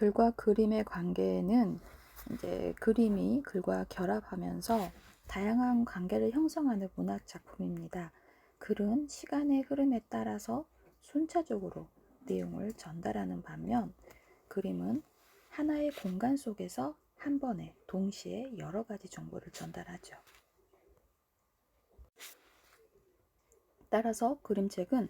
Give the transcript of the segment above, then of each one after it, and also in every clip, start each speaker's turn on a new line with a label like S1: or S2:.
S1: 글과 그림의 관계는 이제 그림이 글과 결합하면서 다양한 관계를 형성하는 문학 작품입니다. 글은 시간의 흐름에 따라서 순차적으로 내용을 전달하는 반면 그림은 하나의 공간 속에서 한 번에 동시에 여러 가지 정보를 전달하죠. 따라서 그림책은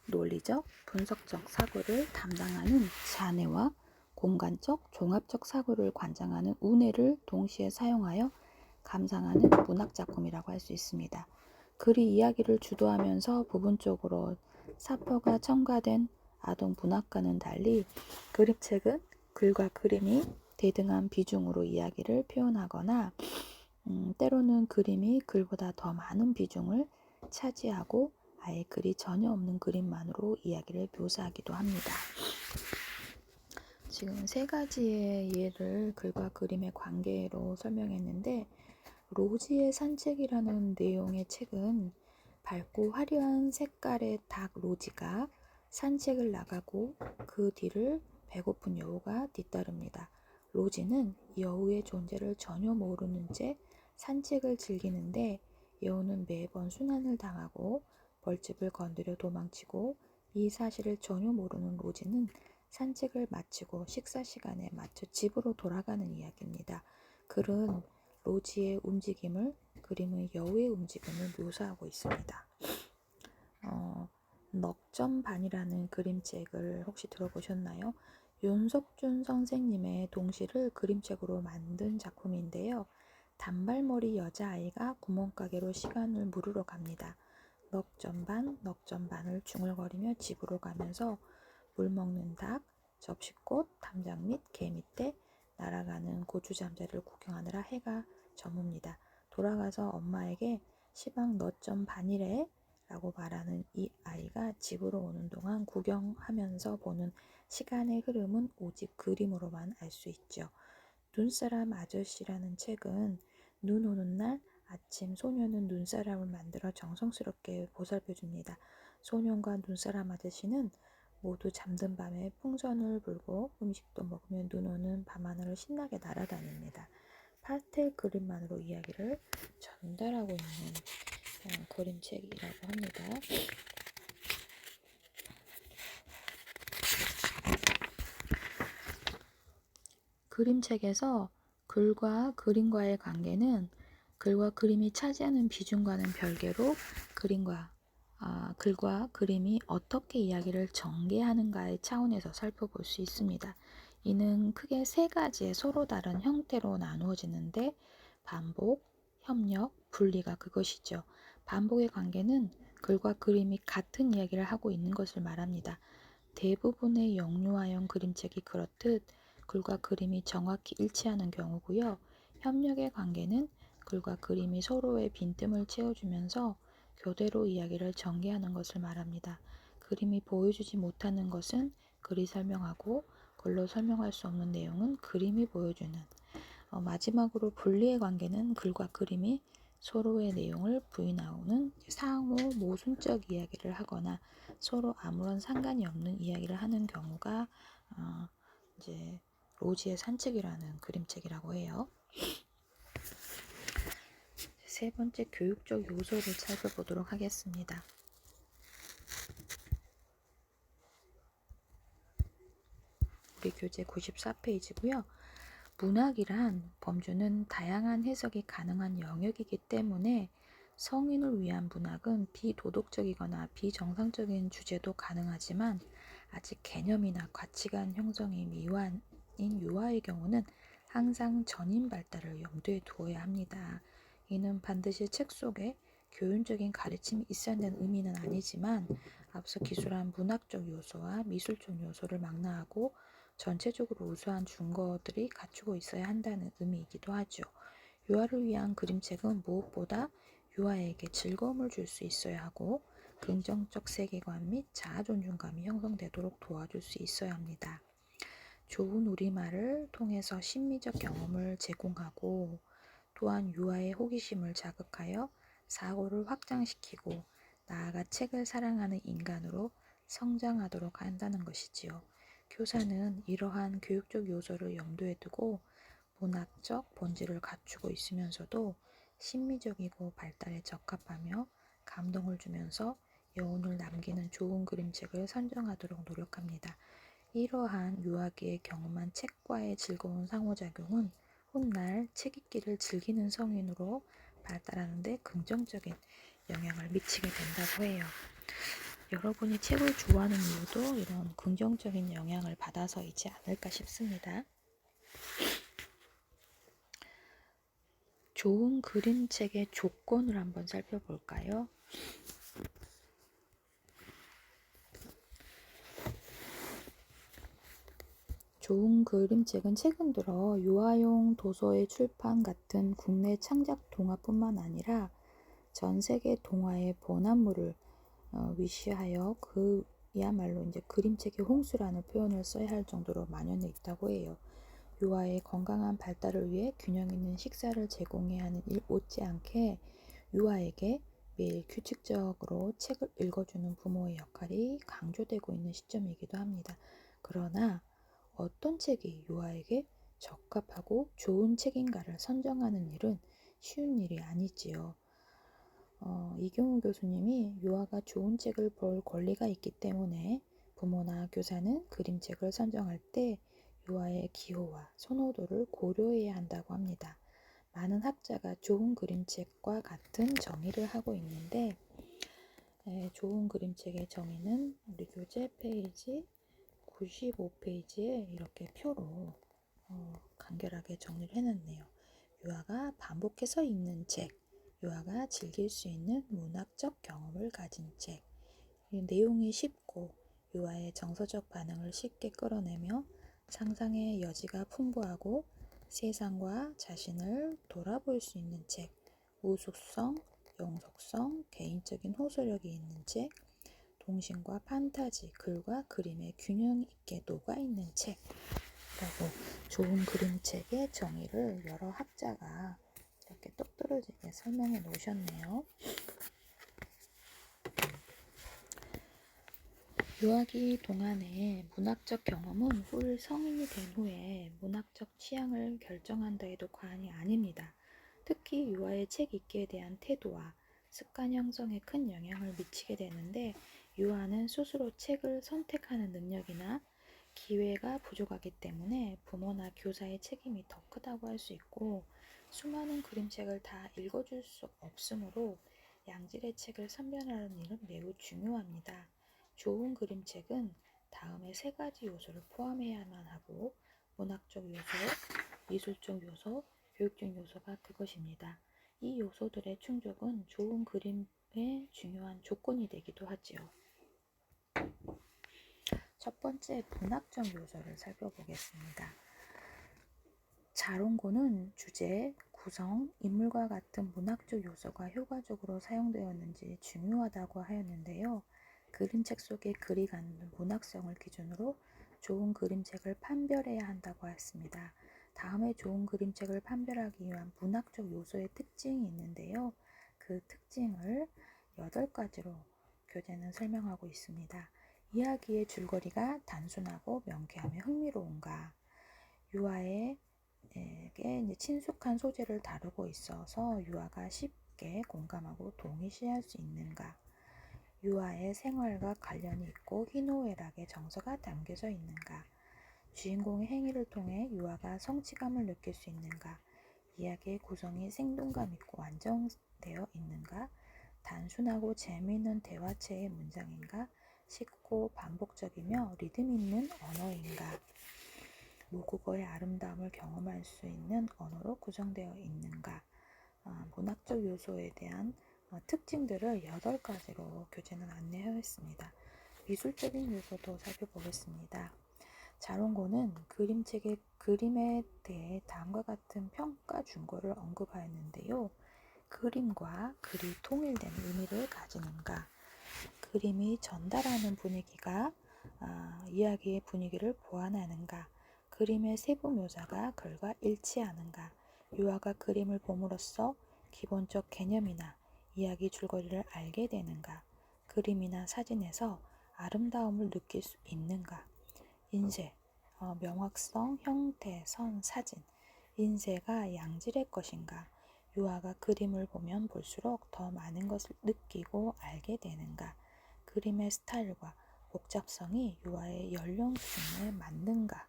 S1: 논리적, 분석적 사고를 담당하는 자뇌와 공간적, 종합적 사고를 관장하는 우뇌를 동시에 사용하여 감상하는 문학작품이라고 할 수 있습니다. 글이 이야기를 주도하면서 부분적으로 사포가 첨가된 아동 문학과는 달리 그림책은 글과 그림이 대등한 비중으로 이야기를 표현하거나 때로는 그림이 글보다 더 많은 비중을 차지하고 아예 글이 전혀 없는 그림만으로 이야기를 묘사하기도 합니다. 지금 세 가지의 예를 글과 그림의 관계로 설명했는데 로지의 산책이라는 내용의 책은 밝고 화려한 색깔의 닭 로지가 산책을 나가고 그 뒤를 배고픈 여우가 뒤따릅니다. 로지는 여우의 존재를 전혀 모르는 채 산책을 즐기는데 여우는 매번 순환을 당하고 벌집을 건드려 도망치고 이 사실을 전혀 모르는 로지는 산책을 마치고 식사 시간에 맞춰 집으로 돌아가는 이야기입니다. 글은 로지의 움직임을, 그림은 여우의 움직임을 묘사하고 있습니다. 넉점반이라는 그림책을 혹시 들어보셨나요? 윤석준 선생님의 동시를 그림책으로 만든 작품인데요. 단발머리 여자아이가 구멍가게로 시간을 물으러 갑니다. 넉점반을 중얼거리며 집으로 가면서 물 먹는 닭, 접시꽃, 담장 및 개 밑에 날아가는 고추잠자를 구경하느라 해가 저뭅니다. 돌아가서 엄마에게 시방 너 점 반이래? 라고 말하는 이 아이가 집으로 오는 동안 구경하면서 보는 시간의 흐름은 오직 그림으로만 알 수 있죠. 눈사람 아저씨라는 책은 눈 오는 날 아침 소녀는 눈사람을 만들어 정성스럽게 보살펴줍니다. 소년과 눈사람 아저씨는 모두 잠든 밤에 풍선을 불고 음식도 먹으며 눈 오는 밤하늘을 신나게 날아다닙니다. 파스텔 그림만으로 이야기를 전달하고 있는 그림책이라고 합니다. 그림책에서 글과 그림과의 관계는 글과 그림이 차지하는 비중과는 별개로 글과 그림이 어떻게 이야기를 전개하는가의 차원에서 살펴볼 수 있습니다. 이는 크게 세 가지의 서로 다른 형태로 나누어지는데 반복, 협력, 분리가 그것이죠. 반복의 관계는 글과 그림이 같은 이야기를 하고 있는 것을 말합니다. 대부분의 영유아형 그림책이 그렇듯 글과 그림이 정확히 일치하는 경우고요. 협력의 관계는 글과 그림이 서로의 빈틈을 채워주면서 교대로 이야기를 전개하는 것을 말합니다. 그림이 보여주지 못하는 것은 글이 설명하고 글로 설명할 수 없는 내용은 그림이 보여주는 마지막으로 분리의 관계는 글과 그림이 서로의 내용을 부인하고는 상호 모순적 이야기를 하거나 서로 아무런 상관이 없는 이야기를 하는 경우가 이제 로지의 산책이라는 그림책이라고 해요. 세 번째 교육적 요소를 살펴보도록 하겠습니다. 우리 교재 94페이지고요. 문학이란 범주는 다양한 해석이 가능한 영역이기 때문에 성인을 위한 문학은 비도덕적이거나 비정상적인 주제도 가능하지만 아직 개념이나 가치관 형성이 미완인 유아의 경우는 항상 전인 발달을 염두에 두어야 합니다. 이는 반드시 책 속에 교훈적인 가르침이 있어야 한다는 의미는 아니지만 앞서 기술한 문학적 요소와 미술적 요소를 망라하고 전체적으로 우수한 증거들이 갖추고 있어야 한다는 의미이기도 하죠. 유아를 위한 그림책은 무엇보다 유아에게 즐거움을 줄 수 있어야 하고 긍정적 세계관 및 자아 존중감이 형성되도록 도와줄 수 있어야 합니다. 좋은 우리말을 통해서 심미적 경험을 제공하고 또한 유아의 호기심을 자극하여 사고를 확장시키고 나아가 책을 사랑하는 인간으로 성장하도록 한다는 것이지요. 교사는 이러한 교육적 요소를 염두에 두고 문학적 본질을 갖추고 있으면서도 심미적이고 발달에 적합하며 감동을 주면서 여운을 남기는 좋은 그림책을 선정하도록 노력합니다. 이러한 유아기에 경험한 책과의 즐거운 상호작용은 훗날 책 읽기를 즐기는 성인으로 발달하는 데 긍정적인 영향을 미치게 된다고 해요. 여러분이 책을 좋아하는 이유도 이런 긍정적인 영향을 받아서이지 않을까 싶습니다. 좋은 그림책의 조건을 한번 살펴볼까요? 좋은 그림책은 최근 들어 유아용 도서의 출판 같은 국내 창작 동화뿐만 아니라 전 세계 동화의 번안물을 위시하여 그야말로 이제 그림책의 홍수라는 표현을 써야 할 정도로 만연해 있다고 해요. 유아의 건강한 발달을 위해 균형 있는 식사를 제공해야 하는 일 못지않게 유아에게 매일 규칙적으로 책을 읽어주는 부모의 역할이 강조되고 있는 시점이기도 합니다. 그러나 어떤 책이 유아에게 적합하고 좋은 책인가를 선정하는 일은 쉬운 일이 아니지요. 이경우 교수님이 유아가 좋은 책을 볼 권리가 있기 때문에 부모나 교사는 그림책을 선정할 때 유아의 기호와 선호도를 고려해야 한다고 합니다. 많은 학자가 좋은 그림책과 같은 정의를 하고 있는데 좋은 그림책의 정의는 우리 교재 페이지 95페이지에 이렇게 표로 간결하게 정리를 해놨네요. 유아가 반복해서 읽는 책, 유아가 즐길 수 있는 문학적 경험을 가진 책, 내용이 쉽고 유아의 정서적 반응을 쉽게 끌어내며 상상의 여지가 풍부하고 세상과 자신을 돌아볼 수 있는 책, 우수성, 영속성, 개인적인 호소력이 있는 책, 동심과 판타지, 글과 그림의 균형 있게 녹아있는 책이라고 좋은 그림책의 정의를 여러 학자가 이렇게 똑부러지게 설명해 놓으셨네요. 유아기 동안의 문학적 경험은 훌 성인이 된 후에 문학적 취향을 결정한다 해도 과언이 아닙니다. 특히 유아의 책 읽기에 대한 태도와 습관 형성에 큰 영향을 미치게 되는데 유아는 스스로 책을 선택하는 능력이나 기회가 부족하기 때문에 부모나 교사의 책임이 더 크다고 할 수 있고 수많은 그림책을 다 읽어줄 수 없으므로 양질의 책을 선별하는 일은 매우 중요합니다. 좋은 그림책은 다음의 세 가지 요소를 포함해야만 하고 문학적 요소, 미술적 요소, 교육적 요소가 그것입니다. 이 요소들의 충족은 좋은 그림의 중요한 조건이 되기도 하지요. 첫 번째, 문학적 요소를 살펴보겠습니다. 자론고는 주제, 구성, 인물과 같은 문학적 요소가 효과적으로 사용되었는지 중요하다고 하였는데요. 그림책 속에 글이 갖는 문학성을 기준으로 좋은 그림책을 판별해야 한다고 했습니다. 다음에 좋은 그림책을 판별하기 위한 문학적 요소의 특징이 있는데요. 그 특징을 8가지로 교재는 설명하고 있습니다. 이야기의 줄거리가 단순하고 명쾌하며 흥미로운가, 유아에게 친숙한 소재를 다루고 있어서 유아가 쉽게 공감하고 동의시할 수 있는가, 유아의 생활과 관련이 있고 희노애락의 정서가 담겨져 있는가, 주인공의 행위를 통해 유아가 성취감을 느낄 수 있는가, 이야기의 구성이 생동감 있고 완성되어 있는가, 단순하고 재미있는 대화체의 문장인가, 쉽고 반복적이며 리듬 있는 언어인가, 모국어의 아름다움을 경험할 수 있는 언어로 구성되어 있는가, 문학적 요소에 대한 특징들을 8가지로 교재는 안내하였습니다. 미술적인 요소도 살펴보겠습니다. 자론고는 그림책의 그림에 대해 다음과 같은 평가 준거를 언급하였는데요. 그림과 글이 통일된 의미를 가지는가, 그림이 전달하는 분위기가 이야기의 분위기를 보완하는가, 그림의 세부 묘사가 글과 일치하는가, 유아가 그림을 봄으로써 기본적 개념이나 이야기 줄거리를 알게 되는가, 그림이나 사진에서 아름다움을 느낄 수 있는가, 인쇄, 명확성, 형태, 선, 사진. 인쇄가 양질의 것인가? 유아가 그림을 보면 볼수록 더 많은 것을 느끼고 알게 되는가? 그림의 스타일과 복잡성이 유아의 연령 수준에 맞는가?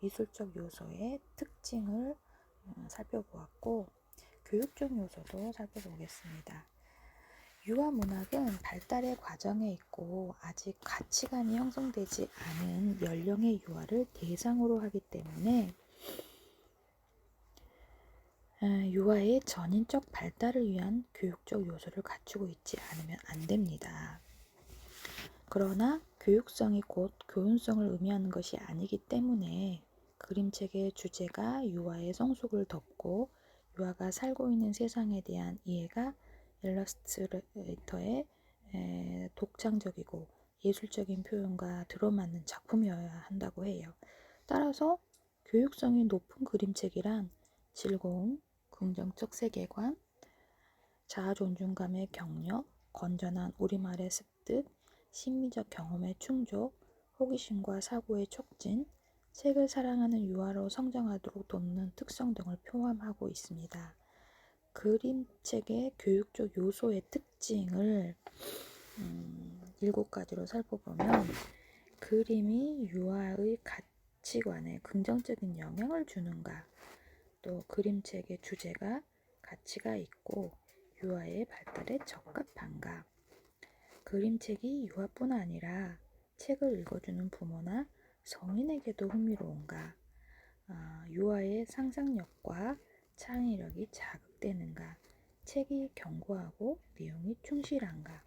S1: 미술적 요소의 특징을 살펴보았고, 교육적 요소도 살펴보겠습니다. 유아 문학은 발달의 과정에 있고 아직 가치관이 형성되지 않은 연령의 유아를 대상으로 하기 때문에 유아의 전인적 발달을 위한 교육적 요소를 갖추고 있지 않으면 안 됩니다. 그러나 교육성이 곧 교훈성을 의미하는 것이 아니기 때문에 그림책의 주제가 유아의 성숙을 덮고 유아가 살고 있는 세상에 대한 이해가 일러스트레이터의 독창적이고 예술적인 표현과 들어맞는 작품이어야 한다고 해요. 따라서 교육성이 높은 그림책이란 즐거움, 긍정적 세계관, 자아 존중감의 격려, 건전한 우리말의 습득, 심미적 경험의 충족, 호기심과 사고의 촉진, 책을 사랑하는 유아로 성장하도록 돕는 특성 등을 포함하고 있습니다. 그림책의 교육적 요소의 특징을 7가지로 살펴보면 그림이 유아의 가치관에 긍정적인 영향을 주는가, 또 그림책의 주제가 가치가 있고 유아의 발달에 적합한가, 그림책이 유아뿐 아니라 책을 읽어주는 부모나 성인에게도 흥미로운가, 유아의 상상력과 창의력이 자극되는가, 책이 견고하고 내용이 충실한가,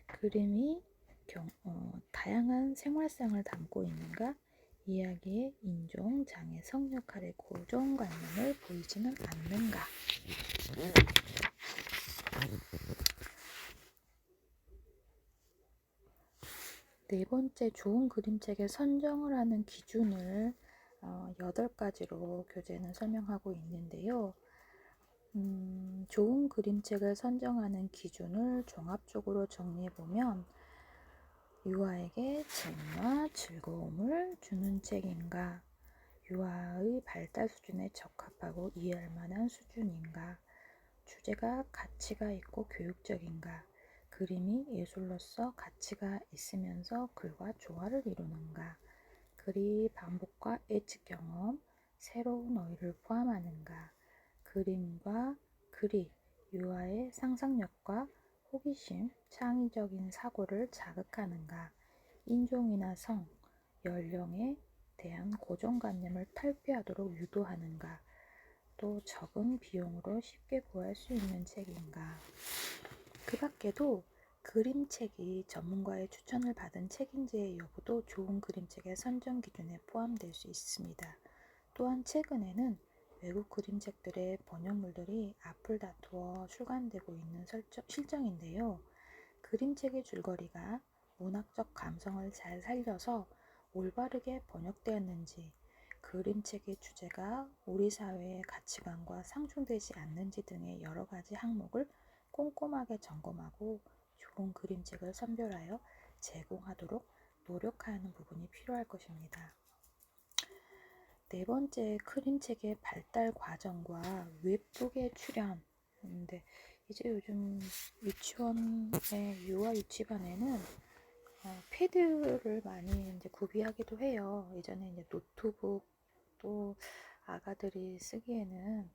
S1: 그림이 다양한 생활상을 담고 있는가, 이야기의 인종, 장애, 성 역할의 고정관념을 보이지는 않는가. 네 번째, 좋은 그림책의 선정을 하는 기준을 8가지로 교재는 설명하고 있는데요. 좋은 그림책을 선정하는 기준을 종합적으로 정리해보면 유아에게 재미와 즐거움을 주는 책인가, 유아의 발달 수준에 적합하고 이해할 만한 수준인가, 주제가 가치가 있고 교육적인가, 그림이 예술로서 가치가 있으면서 글과 조화를 이루는가, 글이 반복과 예측 경험, 새로운 어휘를 포함하는가, 그림과 글이 유아의 상상력과 호기심, 창의적인 사고를 자극하는가, 인종이나 성, 연령에 대한 고정관념을 탈피하도록 유도하는가, 또 적은 비용으로 쉽게 구할 수 있는 책인가. 그 밖에도 그림책이 전문가의 추천을 받은 책인지의 여부도 좋은 그림책의 선정 기준에 포함될 수 있습니다. 또한 최근에는 외국 그림책들의 번역물들이 앞을 다투어 출간되고 있는 실정인데요. 그림책의 줄거리가 문학적 감성을 잘 살려서 올바르게 번역되었는지, 그림책의 주제가 우리 사회의 가치관과 상충되지 않는지 등의 여러 가지 항목을 꼼꼼하게 점검하고 좋은 그림책을 선별하여 제공하도록 노력하는 부분이 필요할 것입니다. 네 번째, 그림책의 발달 과정과 웹북의 출현. 근데 이제 요즘 유치원의 유아 유치반에는 패드를 많이 이제 구비하기도 해요. 예전에 이제 노트북 또 아가들이 쓰기에는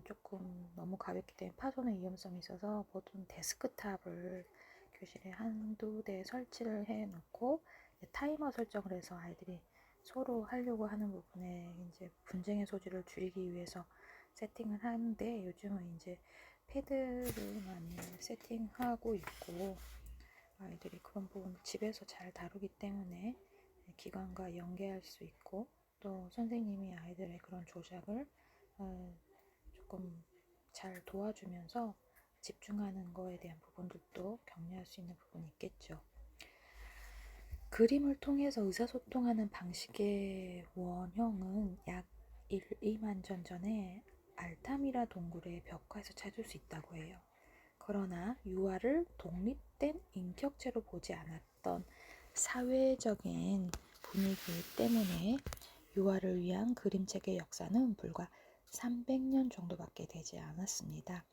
S1: 조금 너무 가볍기 때문에 파손의 위험성이 있어서 보통 데스크탑을 교실에 한두 대 설치를 해 놓고 타이머 설정을 해서 아이들이 서로 하려고 하는 부분에 이제 분쟁의 소지를 줄이기 위해서 세팅을 하는데, 요즘은 이제 패드를 많이 세팅하고 있고 아이들이 그런 부분 집에서 잘 다루기 때문에 기관과 연계할 수 있고, 또 선생님이 아이들의 그런 조작을 조금 잘 도와주면서 집중하는 거에 대한 부분들도 격려할 수 있는 부분이 있겠죠. 그림을 통해서 의사소통하는 방식의 원형은 약 2만 년 전에 알타미라 동굴의 벽화에서 찾을 수 있다고 해요. 그러나 유아를 독립된 인격체로 보지 않았던 사회적인 분위기 때문에 유아를 위한 그림책의 역사는 불과 300년 정도밖에 되지 않았습니다.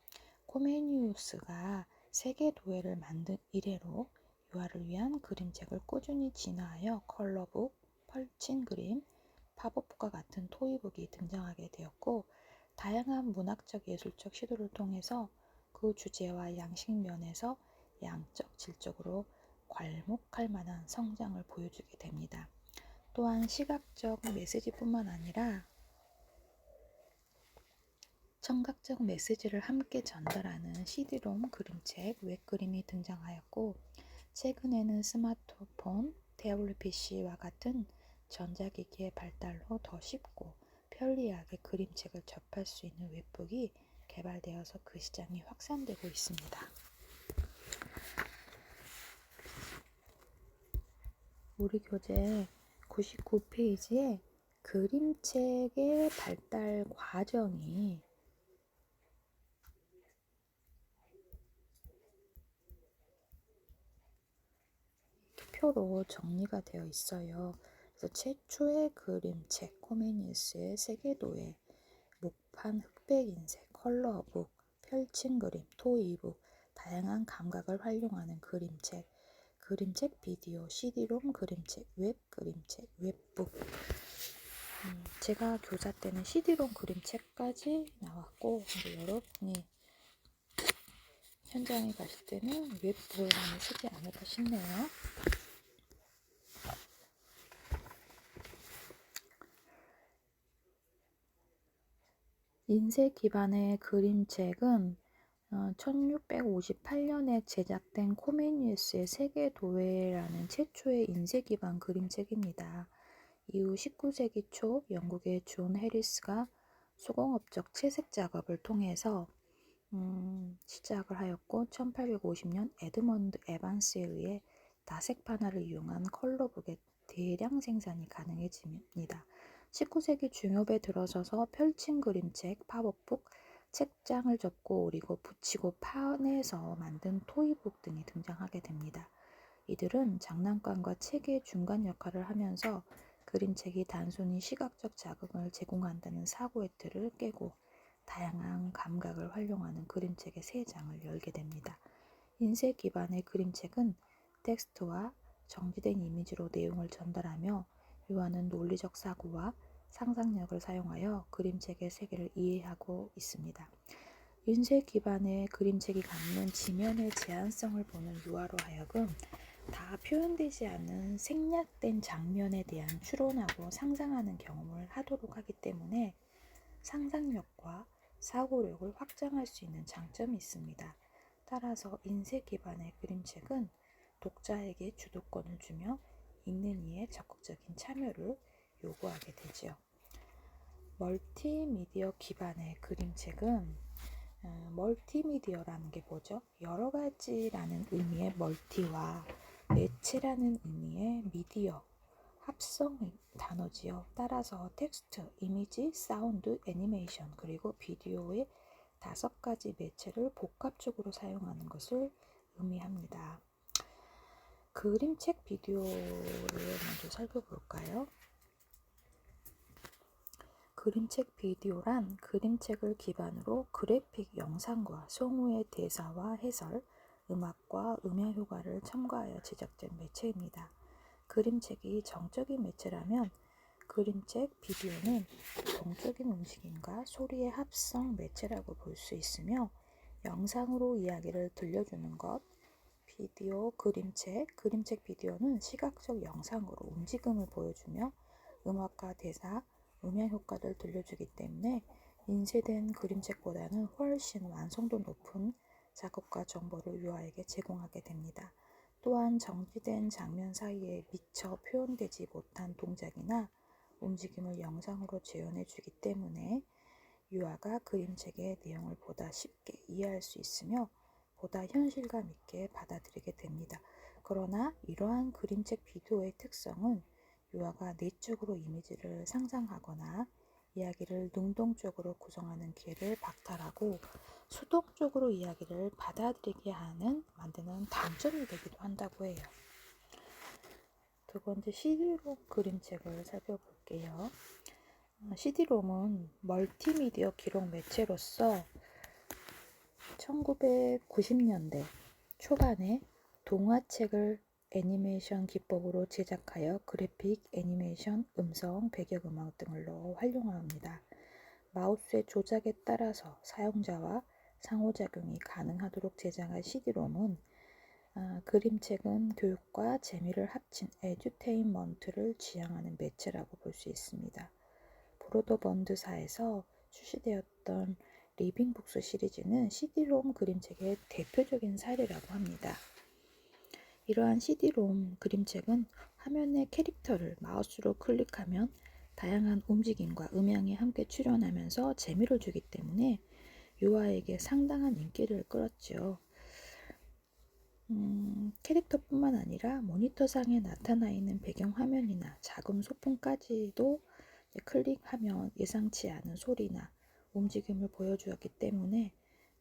S1: 코메니우스가 세계 도예를 만든 이래로 유아를 위한 그림책을 꾸준히 진화하여 컬러북, 펼친 그림, 팝업북과 같은 토이북이 등장하게 되었고, 다양한 문학적 예술적 시도를 통해서 그 주제와 양식 면에서 양적, 질적으로 괄목할 만한 성장을 보여주게 됩니다. 또한 시각적 메시지뿐만 아니라 청각적 메시지를 함께 전달하는 CD롬 그림책, 웹그림이 등장하였고, 최근에는 스마트폰, 태블릿 PC와 같은 전자기기의 발달로 더 쉽고 편리하게 그림책을 접할 수 있는 웹북이 개발되어서 그 시장이 확산되고 있습니다. 우리 교재 99페이지에 그림책의 발달 과정이 표로 정리가 되어 있어요. 그래서 최초의 그림책, 코메니우스의 세계도예, 목판 흑백인쇄, 컬러북, 펼친 그림, 토이북, 다양한 감각을 활용하는 그림책, 그림책 비디오, CD롬 그림책, 웹 그림책, 웹북. 제가 교사 때는 CD롬 그림책까지 나왔고, 근데 여러분이 현장에 가실 때는 웹북을 많이 쓰지 않을까 싶네요. 인쇄 기반의 그림책은 1658년에 제작된 코메니우스의 세계도예라는 최초의 인쇄 기반 그림책입니다. 이후 19세기 초 영국의 존 해리스가 수공업적 채색 작업을 통해서 시작을 하였고, 1850년 에드먼드 에반스에 의해 다색 판화를 이용한 컬러북의 대량 생산이 가능해집니다. 19세기 중엽에 들어서서 펼친 그림책, 팝업북, 책장을 접고 오리고 붙이고 판에서 만든 토이북 등이 등장하게 됩니다. 이들은 장난감과 책의 중간 역할을 하면서 그림책이 단순히 시각적 자극을 제공한다는 사고의 틀을 깨고 다양한 감각을 활용하는 그림책의 새 장을 열게 됩니다. 인쇄 기반의 그림책은 텍스트와 정지된 이미지로 내용을 전달하며 유아는 논리적 사고와 상상력을 사용하여 그림책의 세계를 이해하고 있습니다. 인쇄 기반의 그림책이 갖는 지면의 제한성을 보는 유아로 하여금 다 표현되지 않은 생략된 장면에 대한 추론하고 상상하는 경험을 하도록 하기 때문에 상상력과 사고력을 확장할 수 있는 장점이 있습니다. 따라서 인쇄 기반의 그림책은 독자에게 주도권을 주며 읽는 이의 적극적인 참여를 요구하게 되죠. 멀티미디어 기반의 그림책은 멀티미디어라는 게 뭐죠? 여러 가지라는 의미의 멀티와 매체라는 의미의 미디어, 합성 단어지요. 따라서 텍스트, 이미지, 사운드, 애니메이션, 그리고 비디오의 5가지 매체를 복합적으로 사용하는 것을 의미합니다. 그림책 비디오를 먼저 살펴볼까요? 그림책 비디오란 그림책을 기반으로 그래픽 영상과 성우의 대사와 해설, 음악과 음향 효과를 첨가하여 제작된 매체입니다. 그림책이 정적인 매체라면 그림책 비디오는 동적인 움직임과 소리의 합성 매체라고 볼 수 있으며, 영상으로 이야기를 들려주는 것, 비디오, 그림책 비디오는 시각적 영상으로 움직임을 보여주며 음악과 대사, 음향 효과를 들려주기 때문에 인쇄된 그림책보다는 훨씬 완성도 높은 작업과 정보를 유아에게 제공하게 됩니다. 또한 정지된 장면 사이에 미처 표현되지 못한 동작이나 움직임을 영상으로 재현해 주기 때문에 유아가 그림책의 내용을 보다 쉽게 이해할 수 있으며 보다 현실감 있게 받아들이게 됩니다. 그러나 이러한 그림책 비디오의 특성은 유아가 내적으로 이미지를 상상하거나 이야기를 능동적으로 구성하는 기회를 박탈하고 수동적으로 이야기를 받아들이게 만드는 단점이 되기도 한다고 해요. 두 번째 CD롬 그림책을 살펴볼게요. CD롬은 멀티미디어 기록 매체로서 1990년대 초반에 동화책을 애니메이션 기법으로 제작하여 그래픽, 애니메이션, 음성, 배경음악 등으로 활용합니다. 마우스의 조작에 따라서 사용자와 상호작용이 가능하도록 제작한 CD롬은 그림책은 교육과 재미를 합친 에듀테인먼트를 지향하는 매체라고 볼 수 있습니다. 브로더번드사에서 출시되었던 리빙북스 시리즈는 CD롬 그림책의 대표적인 사례라고 합니다. 이러한 CD롬 그림책은 화면의 캐릭터를 마우스로 클릭하면 다양한 움직임과 음향이 함께 출현하면서 재미를 주기 때문에 유아에게 상당한 인기를 끌었죠. 캐릭터뿐만 아니라 모니터상에 나타나 있는 배경화면이나 작은 소품까지도 클릭하면 예상치 않은 소리나 움직임을 보여주었기 때문에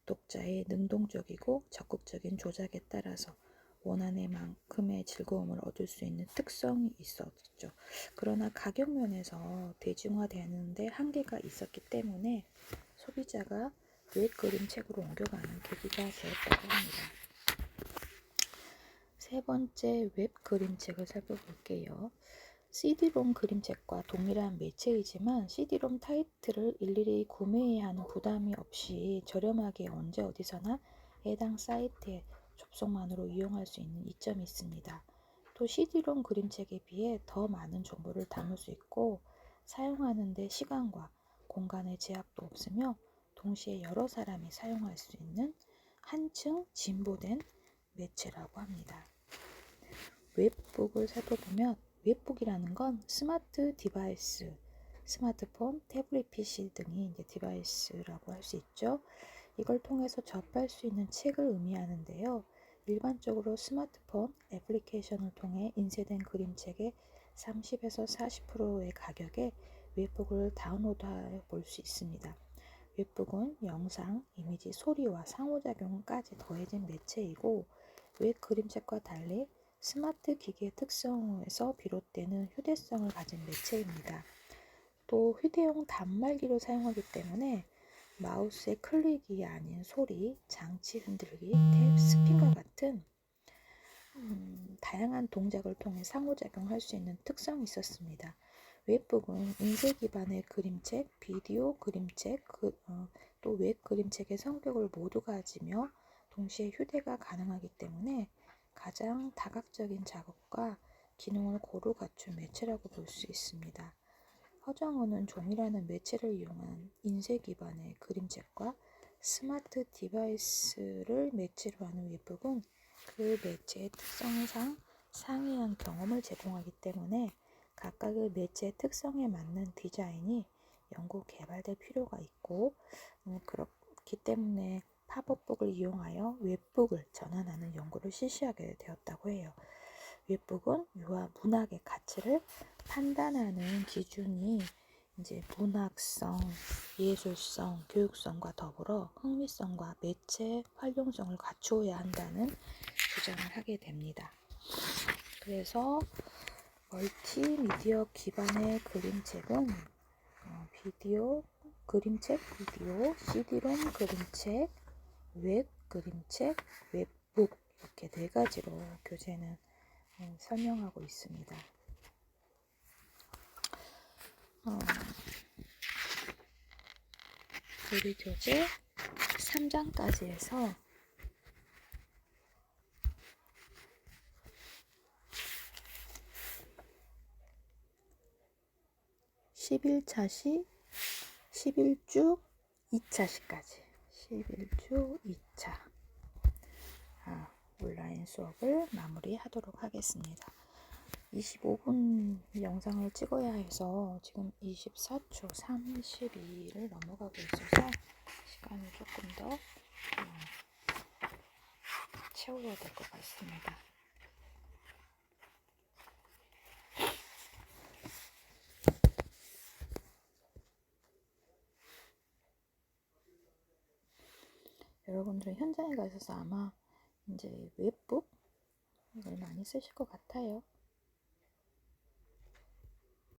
S1: 독자의 능동적이고 적극적인 조작에 따라서 원하는 만큼의 즐거움을 얻을 수 있는 특성이 있었죠. 그러나 가격 면에서 대중화되는데 한계가 있었기 때문에 소비자가 웹 그림책으로 옮겨가는 계기가 되었다고 합니다. 세 번째 웹 그림책을 살펴볼게요. CD롬 그림책과 동일한 매체이지만 CD롬 타이틀을 일일이 구매해야 하는 부담이 없이 저렴하게 언제 어디서나 해당 사이트의 접속만으로 이용할 수 있는 이점이 있습니다. 또 CD롬 그림책에 비해 더 많은 정보를 담을 수 있고 사용하는 데 시간과 공간의 제약도 없으며 동시에 여러 사람이 사용할 수 있는 한층 진보된 매체라고 합니다. 웹북을 살펴보면 웹북이라는 건 스마트 디바이스, 스마트폰, 태블릿 PC 등이 이제 디바이스라고 할 수 있죠. 이걸 통해서 접할 수 있는 책을 의미하는데요. 일반적으로 스마트폰 애플리케이션을 통해 인쇄된 그림책의 30에서 40%의 가격에 웹북을 다운로드해 볼 수 있습니다. 웹북은 영상, 이미지, 소리와 상호작용까지 더해진 매체이고 웹 그림책과 달리 스마트 기기의 특성에서 비롯되는 휴대성을 가진 매체입니다. 또 휴대용 단말기로 사용하기 때문에 마우스의 클릭이 아닌 소리, 장치 흔들기, 탭, 스핀과 같은 다양한 동작을 통해 상호작용할 수 있는 특성이 있었습니다. 웹북은 인쇄 기반의 그림책, 비디오 그림책, 또 웹 그림책의 성격을 모두 가지며 동시에 휴대가 가능하기 때문에 가장 다각적인 작업과 기능을 고루 갖춘 매체라고 볼 수 있습니다. 허정호는 종이라는 매체를 이용한 인쇄 기반의 그림책과 스마트 디바이스를 매체로 하는 웹북은 그 매체의 특성상 상이한 경험을 제공하기 때문에 각각의 매체의 특성에 맞는 디자인이 연구 개발될 필요가 있고 그렇기 때문에 팝업북을 이용하여 웹북을 전환하는 연구를 실시하게 되었다고 해요. 웹북은 유아 문학의 가치를 판단하는 기준이 이제 문학성, 예술성, 교육성과 더불어 흥미성과 매체 활용성을 갖추어야 한다는 주장을 하게 됩니다. 그래서 멀티미디어 기반의 그림책은 비디오, 그림책, 비디오, CD롬 그림책, 웹 그림책, 웹북 이렇게 네 가지로 교재는 설명하고 있습니다. 우리 교재 3장까지 해서 11차시 11주 2차시까지 11주 2차 온라인 수업을 마무리하도록 하겠습니다. 25분 영상을 찍어야 해서 지금 24초 32를 넘어가고 있어서 시간을 조금 더 채워야 될 것 같습니다. 여러분들은 현장에 가셔서 아마 이제 웹북 이걸 많이 쓰실 것 같아요.